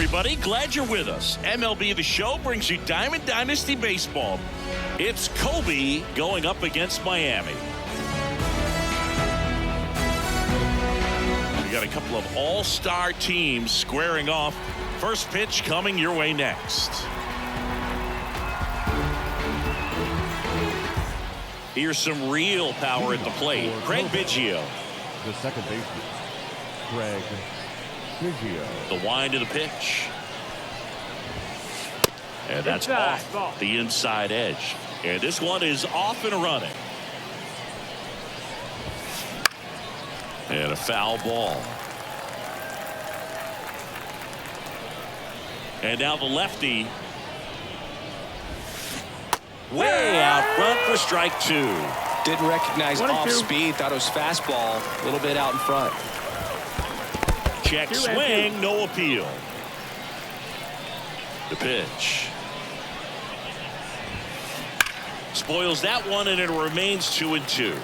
everybody. Glad you're with us. MLB The Show brings you Diamond Dynasty Baseball. It's Kobe going up against Miami. We got a couple of all-star teams squaring off. First pitch coming your way next. Here's some real power at the plate. Craig Biggio. The second baseman, Craig Biggio. The wind of the pitch. And that's off the inside edge. And this one is off and running. And a foul ball. And now the lefty. Way out front for strike two. Didn't recognize off speed. Thought it was fastball. A little bit out in front. Check swing. No appeal. The pitch. Spoils that one, and it remains 2-2.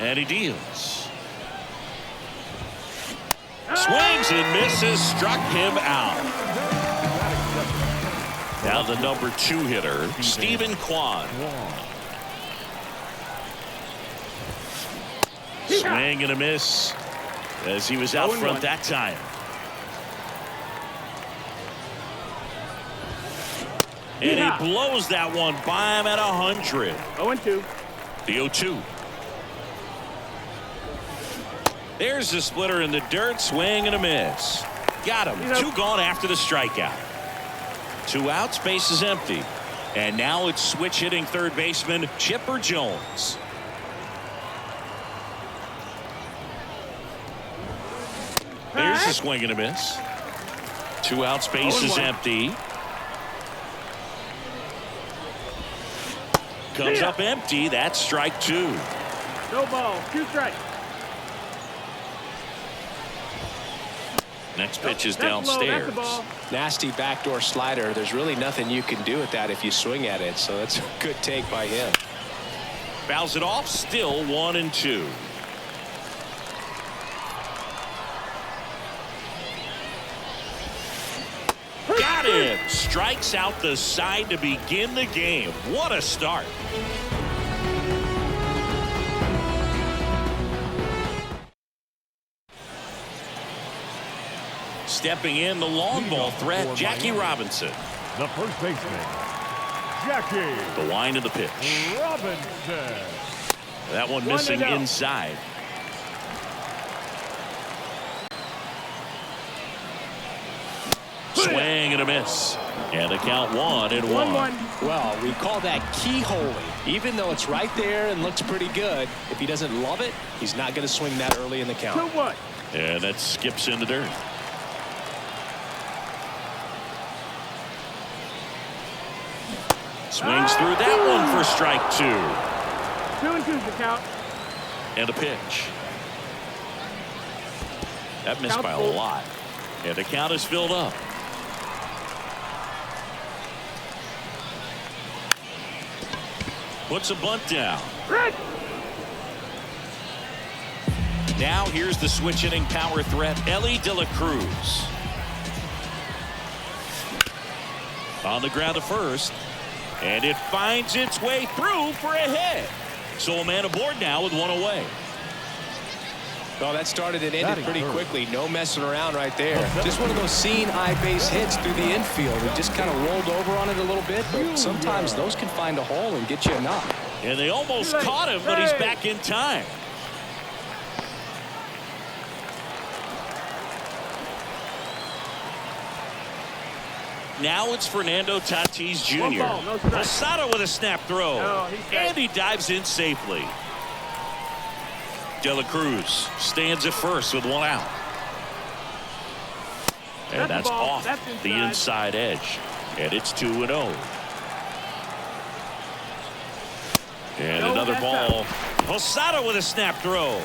And he deals. Swings and misses. Struck him out. Now the number 2 hitter, Stephen Kwan. Swing and a miss as he was out front that time. And he blows that one by him at 100. 0-2. The 0-2. There's the splitter in the dirt. Swing and a miss. Got him. 2 gone after the strikeout. 2 outs, base is empty. And now it's switch hitting third baseman Chipper Jones. There's the swing and a miss. 2 outs, base is empty. Comes up empty. That's strike 2. No ball. 2 strikes. Next pitch is downstairs. Nasty backdoor slider. There's really nothing you can do with that if you swing at it. So that's a good take by him. Fouls it off. Still 1-2. Got him. Strikes out the side to begin the game. What a start. Stepping in, the long ball threat, Jackie Robinson. The first baseman, Jackie. The wind of the pitch. Robinson. That one missing inside. Swing and a miss. And the count 1-1. Well, we call that keyholing. Even though it's right there and looks pretty good, if he doesn't love it, he's not going to swing that early in the count. 2-1. And that skips in the dirt. Swings through that one for strike 2. 2-2's the count. And a pitch. That missed by a lot. And the count is filled up. Puts a bunt down. Red. Now here's the switch hitting power threat, Ellie De La Cruz. On the ground to first. And it finds its way through for a hit. So a man aboard now with 1 away. Well, that started and ended pretty quickly. No messing around right there. Just one of those seeing eye base hits through the infield. He just kind of rolled over on it a little bit, but sometimes those can find a hole and get you a knock. And they almost caught him, but he's back in time. Now it's Fernando Tatis Jr. Posada with a snap throw. And he dives in safely. De La Cruz stands at first with 1 out. And that's off the inside edge. And it's 2-0. And another ball. Posada with a snap throw.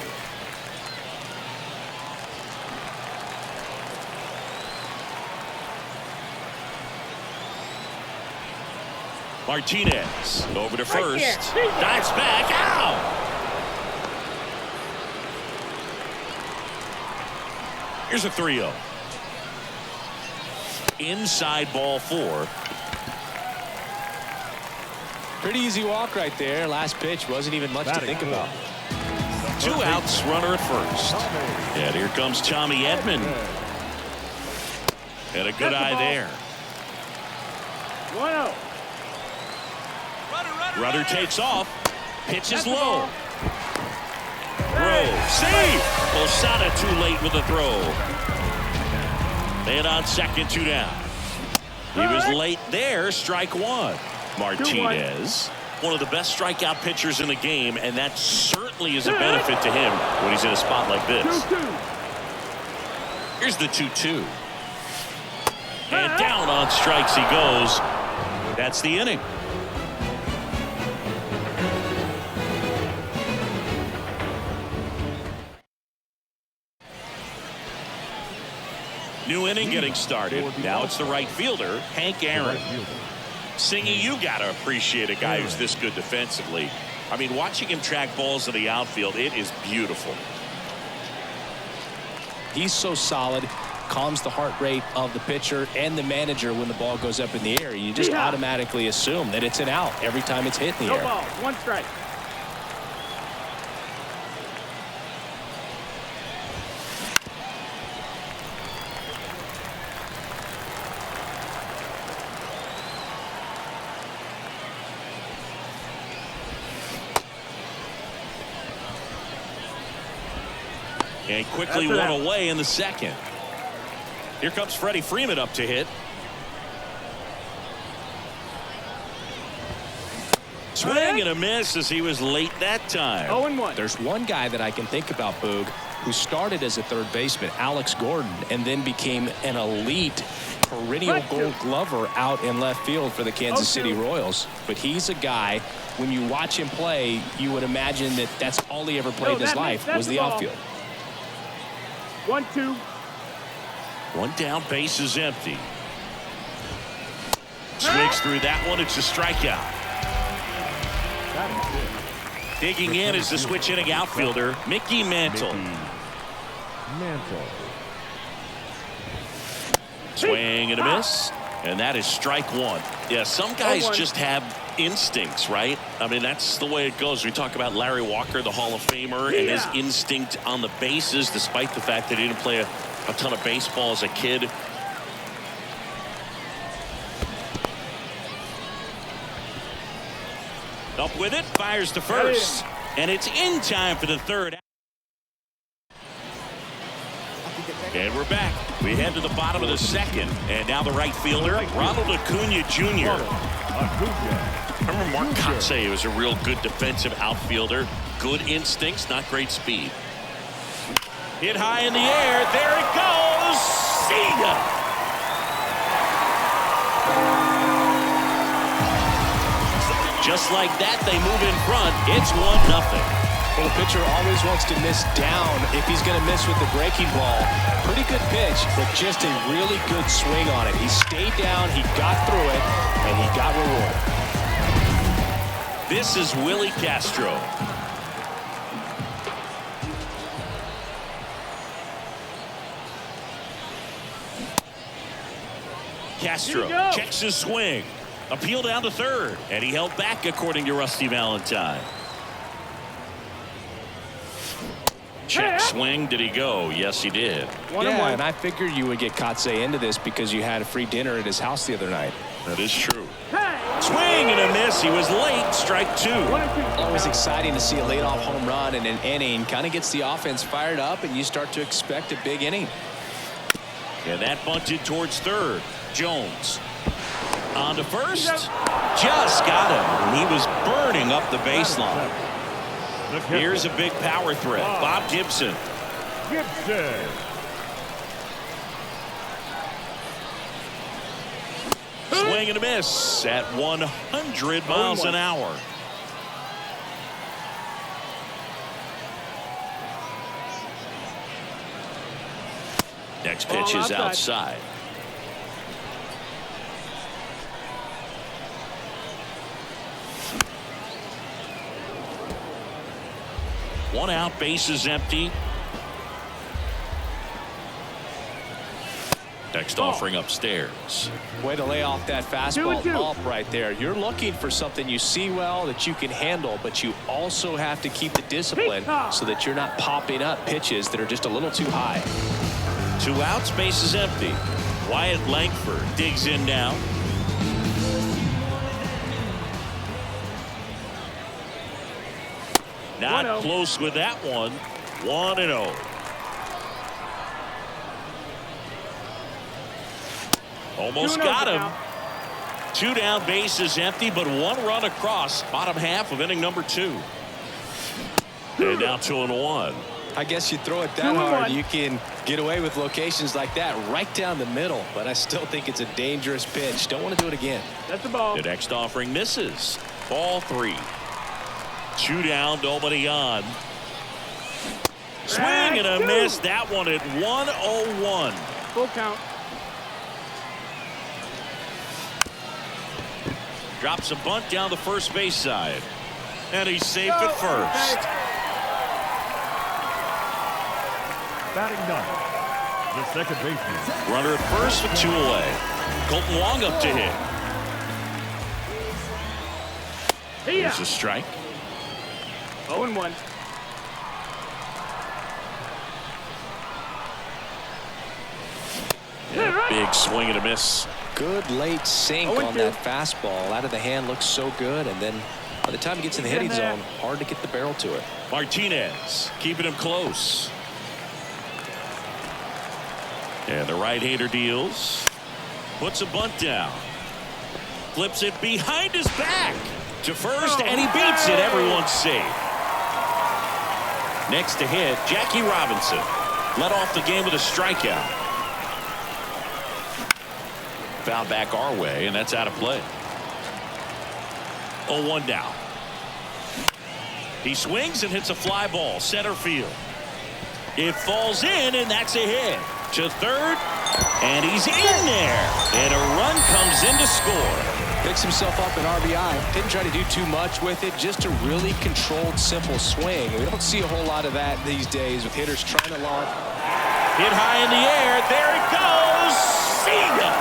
Martinez over to first. Dives back out. Here's a 3-0. inside ball 4. Pretty easy walk right there. Last pitch wasn't even much to think about. 2 outs, runner at first. And here comes Tommy Edman. And a good eye there. 1-0. Runner takes off. Pitch is low. Throw. See! Posada too late with the throw. And on second, 2 down. He was late there. Strike 1. Martinez, one of the best strikeout pitchers in the game, and that certainly is a benefit to him when he's in a spot like this. 2-2. Here's the 2-2. And down on strikes he goes. That's the inning. New inning getting started. Now it's the right fielder, Hank Aaron. Singy, you got to appreciate a guy who's this good defensively. I mean, watching him track balls in the outfield, it is beautiful. He's so solid, calms the heart rate of the pitcher and the manager when the ball goes up in the air. You just automatically assume that it's an out every time it's hit in the air. No ball, 1 strike. And quickly one away in the second. Here comes Freddie Freeman up to hit. Swing and a miss as he was late that time. 0-1. There's one guy that I can think about, Boog, who started as a third baseman, Alex Gordon, and then became an elite perennial Gold Glover out in left field for the Kansas City Royals. But he's a guy, when you watch him play, you would imagine that that's all he ever played in his life was the outfield. 1-2. 1 down, base is empty. Swings through that one. It's a strikeout. Digging in is the switch hitting outfielder, Mickey Mantle. Swing and a miss. And that is strike 1. Yeah, some guys just have instincts, right? I mean, that's the way it goes. We talk about Larry Walker, the Hall of Famer, and his instinct on the bases, despite the fact that he didn't play a ton of baseball as a kid. Up with it, fires to first. And it's in time for the third. And we're back. We head to the bottom of the second. And now the right fielder, Ronald Acuna Jr. Remember Mark Kotsay was a real good defensive outfielder. Good instincts, not great speed. Hit high in the air. There it goes. See ya. Just like that, they move in front. It's 1-0. Well, the pitcher always wants to miss down if he's going to miss with the breaking ball. Pretty good pitch, but just a really good swing on it. He stayed down, he got through it, and he got rewarded. This is Willie Castro. Castro checks his swing. Appeal down to third, and he held back according to Rusty Valentine. Check swing. Did he go? Yes, he did. Yeah, and I figured you would get Kotsay into this because you had a free dinner at his house the other night. That is true. Swing and a miss. He was late. Strike 2. Always exciting to see a leadoff home run in an inning. Kind of gets the offense fired up, and you start to expect a big inning. And that bunted towards third. Jones on to first. Just got him. And he was burning up the baseline. Here's a big power threat. Bob Gibson. Swing and a miss at 100 miles an hour. Next pitch is outside. One out, base is empty. Next offering upstairs. Way to lay off that fastball 2-2. up right there. You're looking for something you see well that you can handle, but you also have to keep the discipline so that you're not popping up pitches that are just a little too high. 2 outs, base is empty. Wyatt Langford digs in now. Not 1-0. close with that one. 1-0. Almost 2-0 got him. now. 2 down, base is empty, but 1 run across. Bottom half of inning number 2. And now 2-1. I guess you throw it that 2-1. hard, you can get away with locations like that right down the middle. But I still think it's a dangerous pitch. Don't want to do it again. That's the ball. The next offering misses. Ball 3. 2 down, nobody on. Swing and a miss. That one at 1-0-1. Full count. Drops a bunt down the first base side. And he's safe at first. Batting 9th, the second baseman. Runner at first with 2 away. Colton Wong up to hit. There's a strike. 0-1. Big swing and a miss. Good late sink on that fastball. Out of the hand looks so good, and then by the time it gets in the hitting zone, hard to get the barrel to it. Martinez keeping him close. And the right-hander deals. Puts a bunt down. Flips it behind his back to first, and he beats it. Everyone's safe. Next to hit, Jackie Robinson. Led off the game with a strikeout. Foul back our way, and that's out of play. 0-1 now. He swings and hits a fly ball center field. It falls in, and that's a hit. To third, and he's in there. And a run comes in to score. Picks himself up an RBI. Didn't try to do too much with it. Just a really controlled, simple swing. We don't see a whole lot of that these days with hitters trying to launch. Hit high in the air. There it goes. See ya.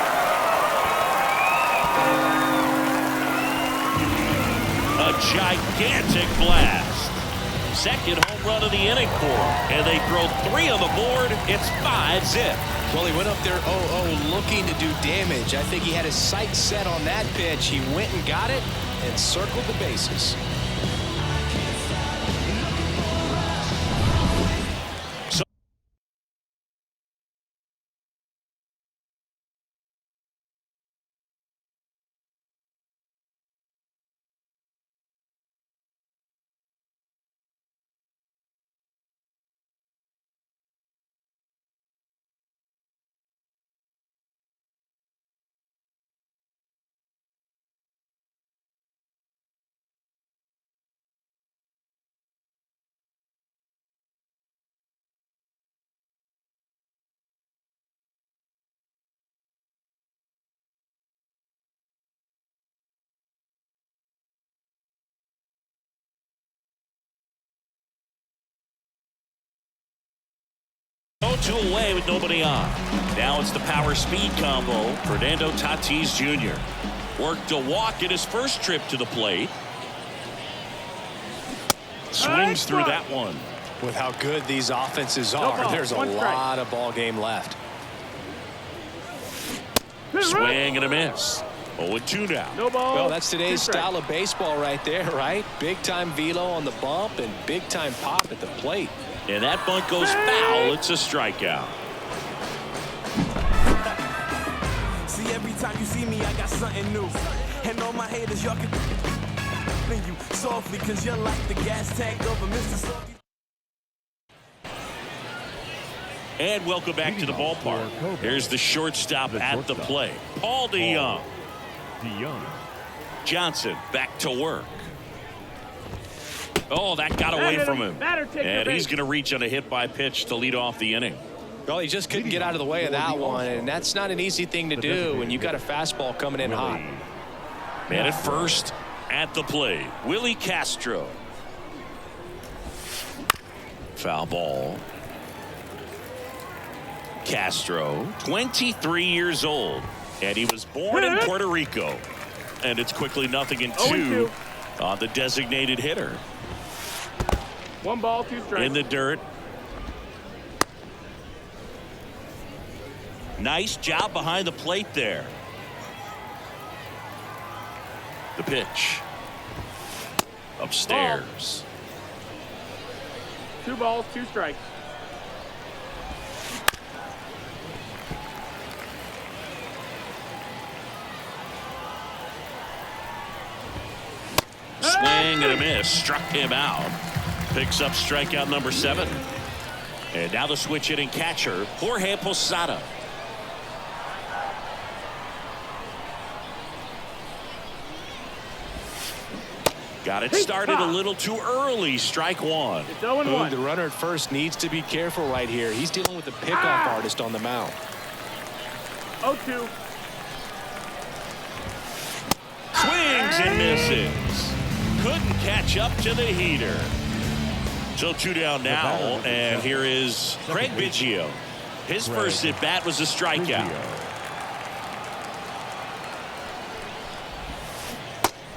A gigantic blast. Second home run of the inning for him. And they throw 3 on the board. It's 5-zip. Well, he went up there 0-0 looking to do damage. I think he had his sights set on that pitch. He went and got it and circled the bases. Two away with nobody on. Now it's the power speed combo. Fernando Tatis Jr. worked a walk at his first trip to the plate. Swings through that one. With how good these offenses are, there's a lot of ball game left. Swing and a miss. 0-2 now. No ball. Well, that's today's style of baseball right there, right? Big time velo on the bump and big time pop at the plate. And that bunt goes foul. It's a strikeout. See, every time you see me, I got something new. And all my haters, y'all can you softly, cause you're like the gas tank of a Mr. Salty. And welcome back to the ballpark. Here's the shortstop at the plate. Paul DeYoung. Johnson back to work. Oh, that got away from him. And he's going to reach on a hit by pitch to lead off the inning. Well, he just couldn't get out of the way of that one, and that's not an easy thing to do when you got a fastball coming in hot. Man at first at the plate, Willie Castro. Foul ball. Castro, 23 years old, and he was born in Puerto Rico. And it's quickly 0-2 on the designated hitter. 1 ball, 2 strikes. In the dirt. Nice job behind the plate there. The pitch. Upstairs. 2 balls, 2 strikes. Swing and a miss. Struck him out. Picks up strikeout number 7. And now the switch hitting catcher, Jorge Posada. Got it started a little too early. Strike 1. It's 0-1. The runner at first needs to be careful right here. He's dealing with the pickoff artist on the mound. 0-2. Swings and misses. Couldn't catch up to the heater. So 2 down now, and here is Craig Biggio. His first at bat was a strikeout.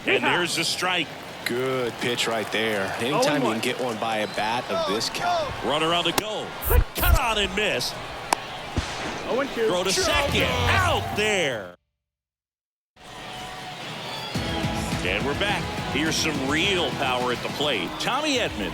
And there's a strike. Good pitch right there. Anytime you can get one by a bat of this caliber. Runner on the go. Cut on and miss. 0-2. Throw to second. Out there. And we're back. Here's some real power at the plate. Tommy Edman.